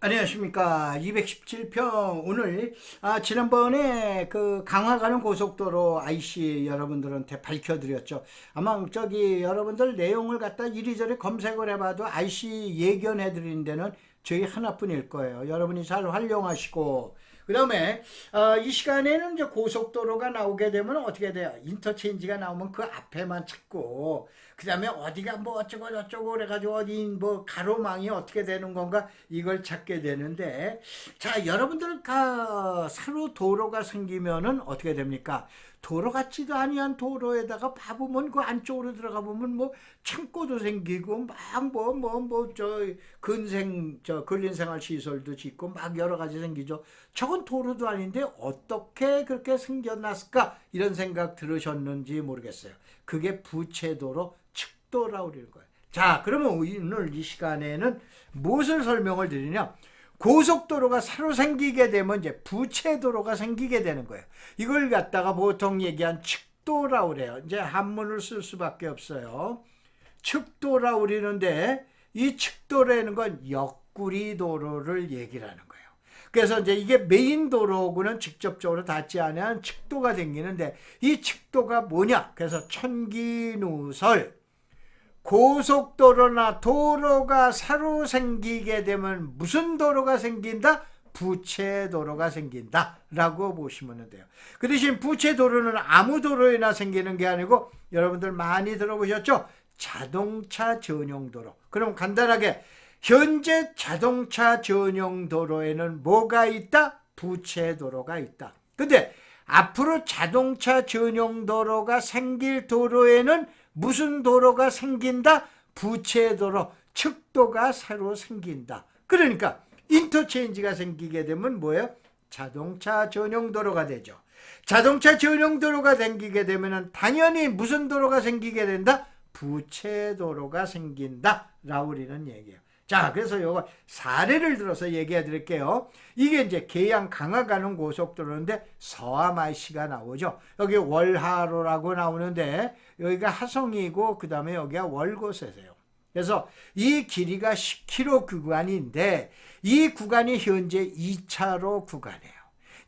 안녕하십니까. 217편. 오늘, 지난번에 그 강화 가는 고속도로 IC 여러분들한테 밝혀드렸죠. 아마 여러분들 내용을 갖다 이리저리 검색을 해봐도 IC 예견해드리는 데는 저희 하나뿐일 거예요. 여러분이 잘 활용하시고, 그 다음에 이 시간에는 이제 고속도로가 나오게 되면 어떻게 돼요? 인터체인지가 나오면 그 앞에만 찾고, 그 다음에 어디가 뭐 어쩌고 저쩌고 그래가지고 어디 뭐 가로망이 어떻게 되는 건가 이걸 찾게 되는데, 자, 여러분들 새로 도로가 생기면은 어떻게 됩니까? 도로 같지도 아니한 도로에다가 봐보면 그 안쪽으로 들어가 보면 뭐 창고도 생기고 막 근린생활 시설도 짓고 막 여러 가지 생기죠. 저건 도로도 아닌데 어떻게 그렇게 생겨났을까 이런 생각 들으셨는지 모르겠어요. 그게 부채도로 측도라고 그러는 거예요. 자, 그러면 오늘 이 시간에는 무엇을 설명을 드리냐? 고속도로가 새로 생기게 되면 이제 부채도로가 생기게 되는 거예요. 이걸 갖다가 보통 얘기한 측도라고 그래요. 이제 한문을 쓸 수밖에 없어요. 측도라고 그러는데 이 측도라는 건 옆구리 도로를 얘기를 하는 거예요. 그래서 이제 이게 메인 도로하고는 직접적으로 닿지 않은 측도가 생기는데 이 측도가 뭐냐? 그래서 천기누설 고속도로나 도로가 새로 생기게 되면 무슨 도로가 생긴다? 부채도로가 생긴다 라고 보시면 돼요. 그 대신 부채도로는 아무 도로에나 생기는 게 아니고 여러분들 많이 들어보셨죠? 자동차 전용도로. 그럼 간단하게 현재 자동차 전용도로에는 뭐가 있다? 부채도로가 있다. 근데 앞으로 자동차 전용도로가 생길 도로에는 무슨 도로가 생긴다? 부채도로, 측도가 새로 생긴다. 그러니까 인터체인지가 생기게 되면 뭐예요? 자동차 전용도로가 되죠. 자동차 전용도로가 생기게 되면 당연히 무슨 도로가 생기게 된다? 부채도로가 생긴다 라고 우리는 얘기해요. 자, 그래서 요거 사례를 들어서 얘기해 드릴게요. 이게 이제 계양 강화 가는 고속도로인데 서암 IC가 나오죠. 여기 월하로라고 나오는데 여기가 하성이고 그 다음에 여기가 월곶이세요. 그래서 이 길이가 10km 구간인데 이 구간이 현재 2차로 구간이에요.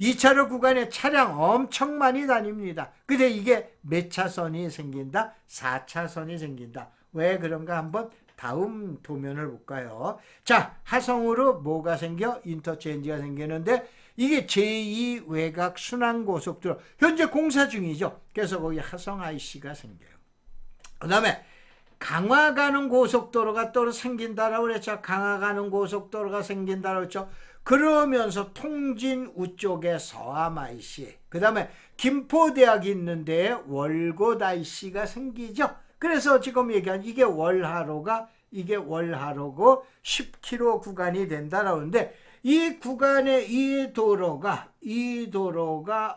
2차로 구간에 차량 엄청 많이 다닙니다. 근데 이게 몇 차선이 생긴다? 4차선이 생긴다. 왜 그런가 한번 다음 도면을 볼까요? 자, 하성으로 뭐가 생겨? 인터체인지가 생기는데 이게 제2 외곽 순환고속도로 현재 공사 중이죠. 그래서 거기 하성 IC가 생겨요. 그 다음에 강화 가는 고속도로가 또 생긴다라고 그랬죠. 강화 가는 고속도로가 생긴다라고 그랬죠. 그러면서 통진 우쪽에 서암 IC, 그 다음에 김포대학이 있는데 월곶 IC가 생기죠. 그래서 지금 얘기한 이게 월하로고 10km 구간이 된다라고 하는데 이 구간의 이 도로가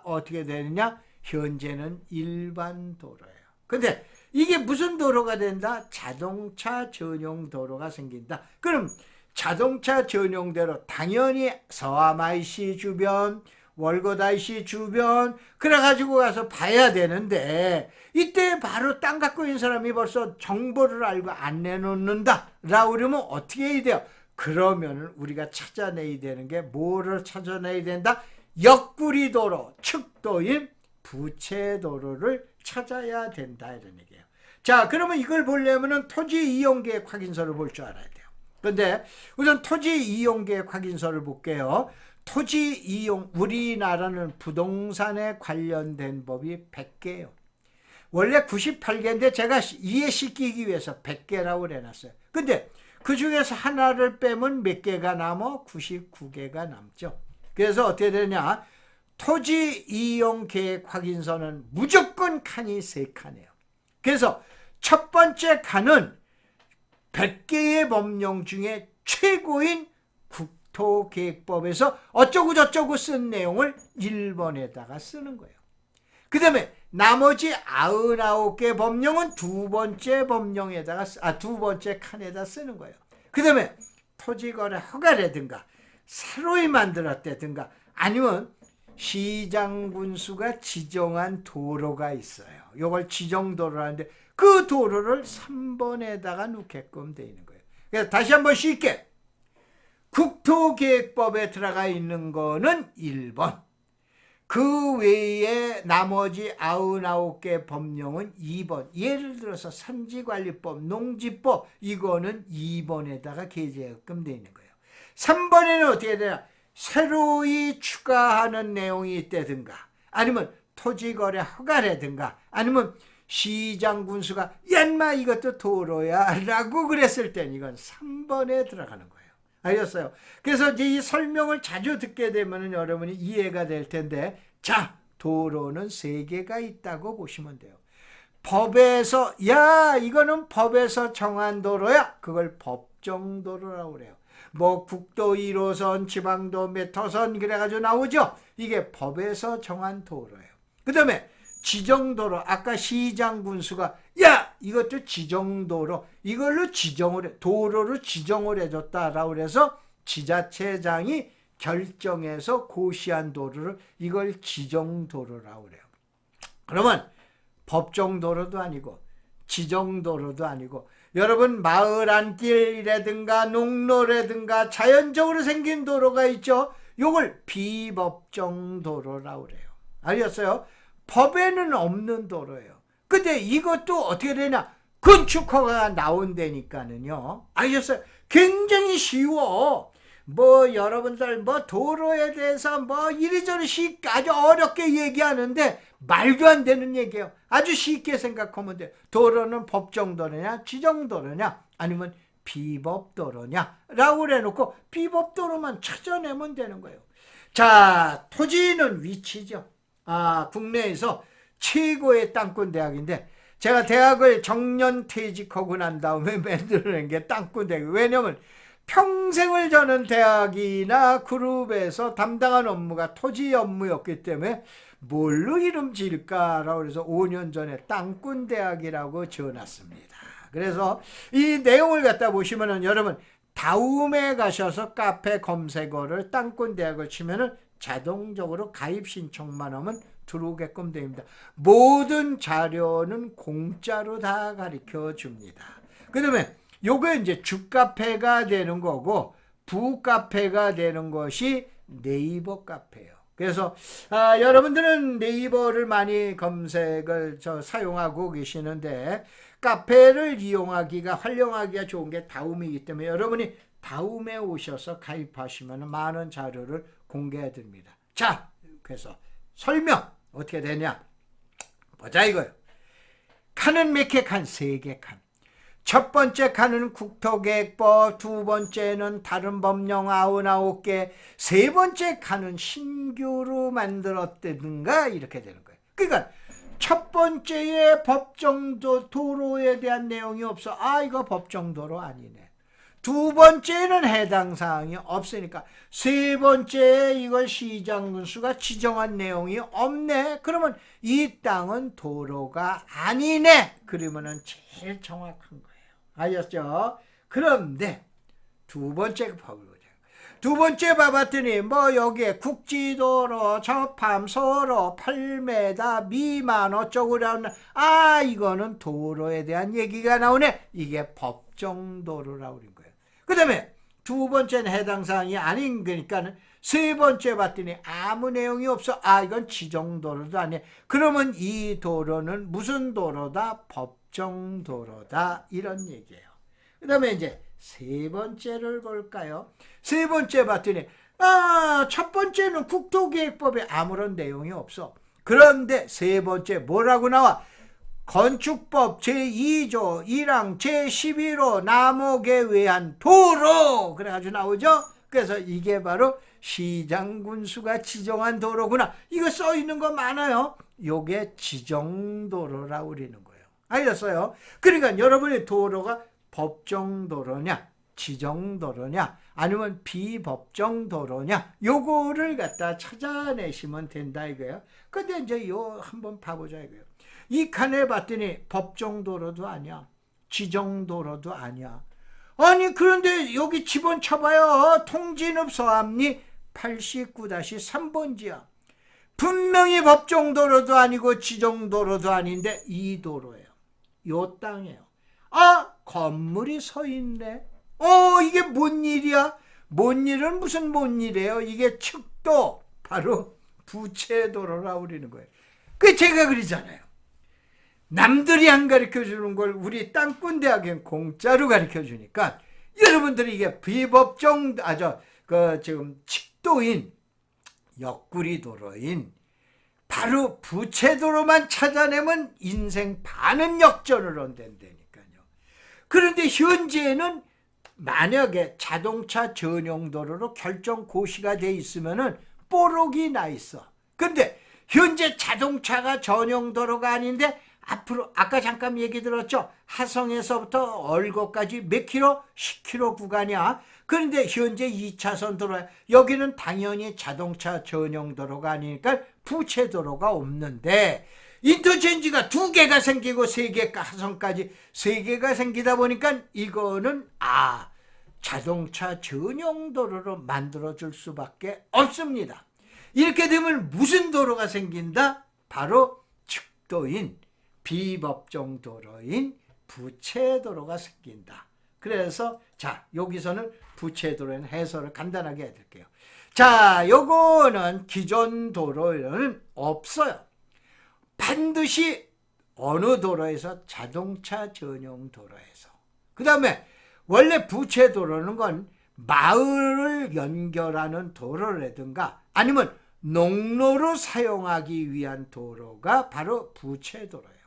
어떻게 되느냐? 현재는 일반 도로예요. 근데 이게 무슨 도로가 된다? 자동차 전용 도로가 생긴다. 그럼 자동차 전용 도로 당연히 서암 IC 주변, 월곶 IC 주변 그래가지고 가서 봐야 되는데 이때 바로 땅 갖고 있는 사람이 벌써 정보를 알고 안 내놓는다 라고 그러면 어떻게 해야 돼요? 그러면 우리가 찾아내야 되는 게 뭐를 찾아내야 된다? 옆구리 도로, 측도인 부채도로를 찾아야 된다 이런 얘기예요. 자, 그러면 이걸 보려면 토지 이용계획 확인서를 볼 줄 알아야 돼요. 근데 우선 토지 이용계획 확인서를 볼게요. 토지 이용, 우리나라는 부동산에 관련된 법이 100개예요. 원래 98개인데 제가 이해시키기 위해서 100개라고 해놨어요. 근데 그 중에서 하나를 빼면 몇 개가 남아? 99개가 남죠. 그래서 어떻게 되냐? 토지 이용 계획 확인서는 무조건 칸이 3칸이에요. 그래서 첫 번째 칸은 100개의 법령 중에 최고인 국토계획법에서 어쩌고 저쩌고 쓴 내용을 1번에다가 쓰는 거예요. 그 다음에 나머지 99개 법령은 두 번째 칸에다 쓰는 거예요. 그 다음에 토지거래 허가라든가 새로이 만들었다든가 아니면 시장군수가 지정한 도로가 있어요. 이걸 지정도로를 하는데 그 도로를 3번에다가 놓게끔 되어 있는 거예요. 그래서 다시 한번 쉽게 국토 국토계획법에 들어가 있는 거는 1번. 그 외에 나머지 99개 법령은 2번. 예를 들어서 산지관리법, 농지법, 이거는 2번에다가 게재하게끔 되어 있는 거예요. 3번에는 어떻게 되냐? 새로이 추가하는 내용이 있다든가, 아니면 토지거래 허가라든가, 아니면 시장 군수가 야 인마 이것도 도로야 라고 그랬을 땐 이건 3번에 들어가는 거예요. 알겠어요? 그래서 이제 이 설명을 자주 듣게 되면 여러분이 이해가 될 텐데, 자, 도로는 3개가 있다고 보시면 돼요. 법에서, 야, 이거는 법에서 정한 도로야. 그걸 법정도로라고 그래요. 뭐 국도 1호선, 지방도 몇 호선 그래가지고 나오죠. 이게 법에서 정한 도로예요. 그 다음에 지정도로, 아까 시장 군수가 야 이것도 지정도로, 이걸로 지정을 해, 도로로 지정을 해줬다라고 그래서 지자체장이 결정해서 고시한 도로를 이걸 지정도로라고 그래요. 그러면 법정도로도 아니고 지정도로도 아니고, 여러분 마을 안길이라든가 농로라든가 자연적으로 생긴 도로가 있죠. 요걸 비법정도로라고 그래요. 알겠어요? 법에는 없는 도로예요. 근데 이것도 어떻게 되냐? 건축허가가 나온다니까는요. 알겠어요? 굉장히 쉬워. 뭐 여러분들 뭐 도로에 대해서 뭐 이리저리 아주 어렵게 얘기하는데 말도 안 되는 얘기예요. 아주 쉽게 생각하면 돼요. 도로는 법정도로냐 지정도로냐 아니면 비법도로냐 라고 그래놓고 비법도로만 찾아내면 되는 거예요. 자, 토지는 위치죠. 국내에서 최고의 땅꾼 대학인데, 제가 대학을 정년 퇴직하고 난 다음에 만들어낸 게 땅꾼 대학. 왜냐면 평생을 저는 대학이나 그룹에서 담당한 업무가 토지 업무였기 때문에 뭘로 이름 지을까라고 해서 5년 전에 땅꾼 대학이라고 지어놨습니다. 그래서 이 내용을 갖다 보시면은 여러분 다음에 가셔서 카페 검색어를 땅꾼 대학을 치면은 자동적으로 가입 신청만 하면 들어오게끔 됩니다. 모든 자료는 공짜로 다 가르쳐 줍니다. 그 다음에 요거 이제 주카페가 되는 거고, 부카페가 되는 것이 네이버 카페예요. 그래서 여러분들은 네이버를 많이 검색을 사용하고 계시는데, 카페를 이용하기가 활용하기가 좋은 게 다음이기 때문에 여러분이 다음에 오셔서 가입하시면 많은 자료를 공개해 드립니다. 자, 그래서 설명 어떻게 되냐 보자 이거예요. 칸은 몇 개? 칸 3개 칸. 첫 번째 칸은 국토계획법, 두 번째는 다른 법령 99개, 세 번째 칸은 신규로 만들었다든가 이렇게 되는 거예요. 그러니까 첫 번째에 법정도 도로에 대한 내용이 없어. 이거 법정도로 아니네. 두 번째는 해당 사항이 없으니까, 세 번째에 이걸 시장 군수가 지정한 내용이 없네. 그러면 이 땅은 도로가 아니네. 그러면은 제일 정확한 거예요. 알겠죠? 그런데 두 번째 법을 보자. 두 번째 봐봤더니 뭐 여기에 국지도로, 접함소로, 8m 미만 어쩌고 나오는, 이거는 도로에 대한 얘기가 나오네. 이게 법정도로라고 그런 거예요. 그 다음에 두 번째는 해당 사항이 아닌 거니까는 세 번째 봤더니 아무 내용이 없어. 이건 지정도로도 아니야. 그러면 이 도로는 무슨 도로다? 법정도로다. 이런 얘기예요. 그 다음에 이제 세 번째를 볼까요? 세 번째 봤더니 첫 번째는 국토계획법에 아무런 내용이 없어. 그런데 세 번째 뭐라고 나와? 건축법 제2조 1항 제11호 남목에 의한 도로 그래가지고 나오죠. 그래서 이게 바로 시장군수가 지정한 도로구나. 이거 써있는 거 많아요. 요게 지정도로라고 그러는 거예요. 알겠어요? 그러니까 여러분의 도로가 법정도로냐 지정도로냐 아니면 비법정도로냐 요거를 갖다 찾아내시면 된다 이거예요. 근데 이제 요 한번 봐보자 이거예요. 이 칸에 봤더니 법정도로도 아니야. 지정도로도 아니야. 아니 그런데 여기 집어쳐봐요. 통진읍 서암리 89-3번지야. 분명히 법정도로도 아니고 지정도로도 아닌데 이 도로예요. 요 땅이에요. 건물이 서 있네. 이게 뭔 일이야? 뭔 일은 무슨 뭔 일이에요? 이게 측도 바로 부채도로라고 그러는 거예요. 그 제가 그러잖아요. 남들이 안 가르쳐주는 걸 우리 땅꾼대학엔 공짜로 가르쳐주니까 여러분들이 이게 비법정 지금 측도인 옆구리 도로인 바로 부채도로만 찾아내면 인생 반은 역전으로 된다니까요. 그런데 현재는 만약에 자동차 전용 도로로 결정 고시가 돼 있으면은 뽀록이 나 있어. 근데 현재 자동차가 전용 도로가 아닌데 앞으로 아까 잠깐 얘기 들었죠. 하성에서부터 얼곡까지 몇 킬로? 10킬로 구간이야. 그런데 현재 2차선 도로야. 여기는 당연히 자동차 전용 도로가 아니니까 부채도로가 없는데 인터체인지가 2개가 생기고 3개 하성까지 3개가 생기다 보니까 이거는 자동차 전용 도로로 만들어줄 수밖에 없습니다. 이렇게 되면 무슨 도로가 생긴다? 바로 측도인 비법정 도로인 부채도로가 생긴다. 그래서 여기서는 부채도로의 해설을 간단하게 해드릴게요. 요거는 기존 도로에는 없어요. 반드시 어느 도로에서 자동차 전용 도로에서. 그 다음에 원래 부채도로는 건 마을을 연결하는 도로라든가 아니면 농로로 사용하기 위한 도로가 바로 부채도로예요.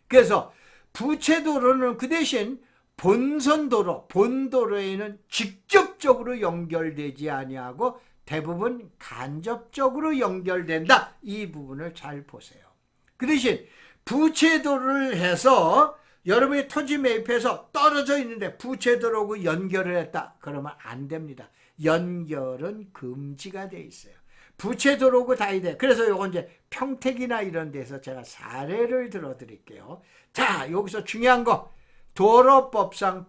그래서 부채도로는 그 대신 본선도로, 본도로에는 직접적으로 연결되지 아니하고 대부분 간접적으로 연결된다. 이 부분을 잘 보세요. 그 대신 부채도로를 해서 여러분이 토지 매입해서 떨어져 있는데 부채도로하고 연결을 했다. 그러면 안 됩니다. 연결은 금지가 돼 있어요. 부채도로고 다 돼. 그래서 요건 이제 평택이나 이런 데서 제가 사례를 들어드릴게요. 여기서 중요한 거 도로법상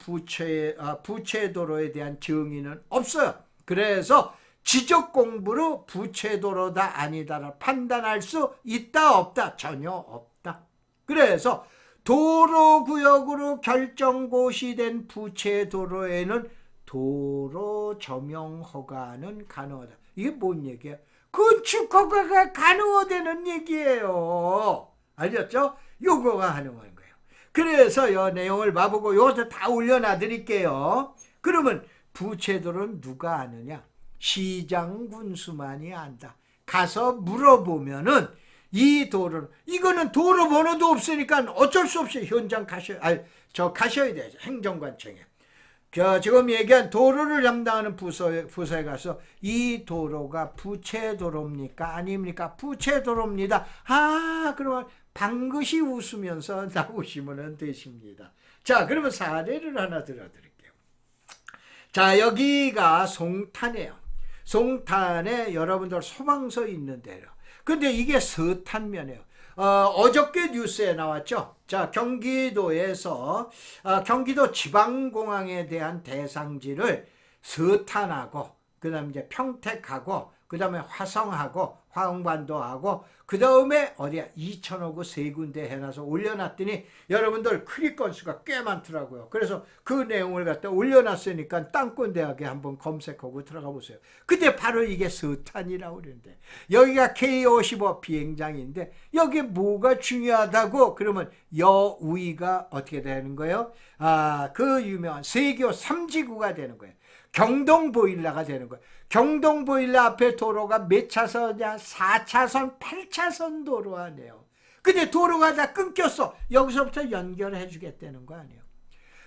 부채도로에 대한 정의는 없어요. 그래서 지적 공부로 부채도로다 아니다를 판단할 수 있다 없다? 전혀 없다. 그래서 도로구역으로 결정고시된 부채도로에는 도로 점용 허가는 가능하다. 이게 뭔 얘기야? 건축 허가가 가능하다는 얘기예요. 알겠죠? 요거가 가능한 거예요. 그래서 이 내용을 봐보고 요것도 다 올려놔 드릴게요. 그러면 부채도로는 누가 아느냐? 시장 군수만이 안다. 가서 물어보면은 이 도로는 이거는 도로 번호도 없으니까 어쩔 수 없이 현장 가셔야 돼요. 행정관청에. 지금 얘기한 도로를 담당하는 부서에 가서 이 도로가 부채도로입니까? 아닙니까? 부채도로입니다. 그러면 방긋이 웃으면서 나오시면 되십니다. 그러면 사례를 하나 들어드릴게요. 여기가 송탄이에요. 송탄에 여러분들 소방서 있는 데요. 근데 이게 서탄면이에요. 어저께 뉴스에 나왔죠. 경기도에서 경기도 지방공항에 대한 대상지를 서탄하고 그다음에 이제 평택하고 그다음에 화성하고 화흥반도하고 그다음에 어디야 이천호구 세 군데 해놔서 올려놨더니 여러분들 클릭 건수가 꽤 많더라고요. 그래서 그 내용을 갖다 올려놨으니까 땅꾼대학에 한번 검색하고 들어가 보세요. 근데 바로 이게 서탄이라고 그러는데 여기가 K55 비행장인데 여기 뭐가 중요하다고 그러면 여우이가 어떻게 되는 거예요? 그 유명한 세교 3지구가 되는 거예요. 경동보일러가 되는 거예요. 경동보일러 앞에 도로가 몇 차선이야? 4차선, 8차선 도로 아니에요. 근데 도로가 다 끊겼어. 여기서부터 연결해 주겠다는 거 아니에요.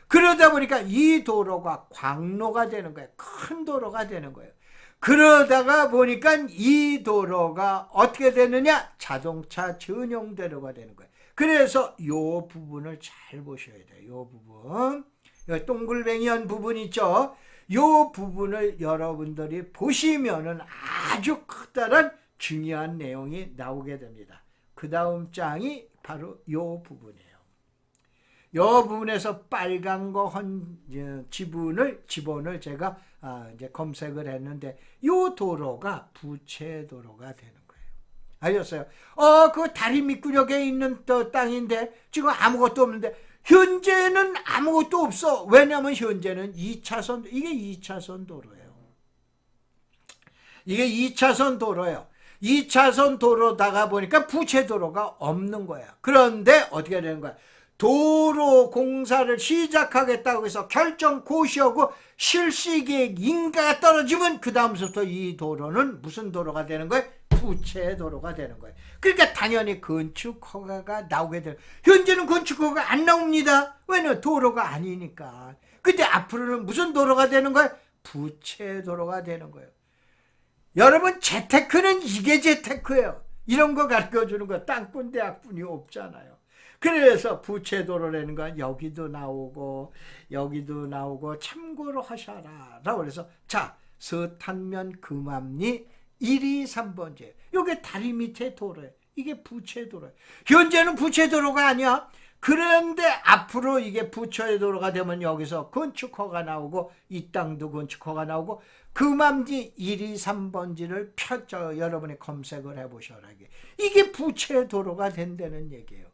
그러다 보니까 이 도로가 광로가 되는 거예요. 큰 도로가 되는 거예요. 그러다가 보니까 이 도로가 어떻게 되느냐? 자동차 전용 도로가 되는 거예요. 그래서 이 부분을 잘 보셔야 돼요. 이 부분. 여기 동글뱅이한 부분 있죠? 이 부분을 여러분들이 보시면은 아주 커다란 중요한 내용이 나오게 됩니다. 그 다음 장이 바로 이 부분이에요. 이 부분에서 빨간 거 지분을 제가 이제 검색을 했는데 이 도로가 부채도로가 되는 거예요. 알겠어요? 그 다리 밑구녕에 있는 땅인데 지금 아무것도 없는데 현재는 아무것도 없어. 왜냐하면 현재는 2차선, 이게 2차선 도로예요. 이게 2차선 도로예요. 2차선 도로다가 보니까 부채도로가 없는 거야. 그런데 어떻게 되는 거야? 도로 공사를 시작하겠다고 해서 결정 고시하고 실시계획 인가가 떨어지면 그 다음부터 이 도로는 무슨 도로가 되는 거예요? 부채도로가 되는 거예요. 그러니까 당연히 건축허가가 나오게 돼요. 현재는 건축허가가 안 나옵니다. 왜냐면 도로가 아니니까. 근데 앞으로는 무슨 도로가 되는 거예요? 부채도로가 되는 거예요. 여러분, 재테크는 이게 재테크예요. 이런 거 가르쳐주는 거 땅꾼 대학뿐이 없잖아요. 그래서 부채도로라는 건 여기도 나오고 여기도 나오고 참고로 하셔라 라고 그래서 자, 서탄면 금암리 1위 3번째 요게 다리 밑에 도로예요. 이게 부채도로예요. 현재는 부채도로가 아니야. 그런데 앞으로 이게 부채도로가 되면 여기서 건축허가 나오고 이 땅도 건축허가 나오고 금암리 1위 3번지를 펴져 여러분이 검색을 해보셔라. 이게 부채도로가 된다는 얘기예요.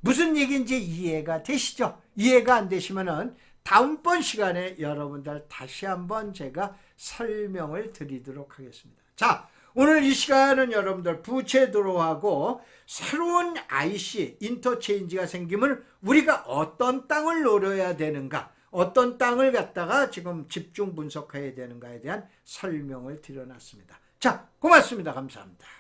무슨 얘기인지 이해가 되시죠? 이해가 안 되시면은 다음번 시간에 여러분들 다시 한번 제가 설명을 드리도록 하겠습니다. 자, 오늘 이 시간은 여러분들 부채도로하고 새로운 IC 인터체인지가 생기면 우리가 어떤 땅을 노려야 되는가, 어떤 땅을 갖다가 지금 집중 분석해야 되는가에 대한 설명을 드려놨습니다. 자, 고맙습니다. 감사합니다.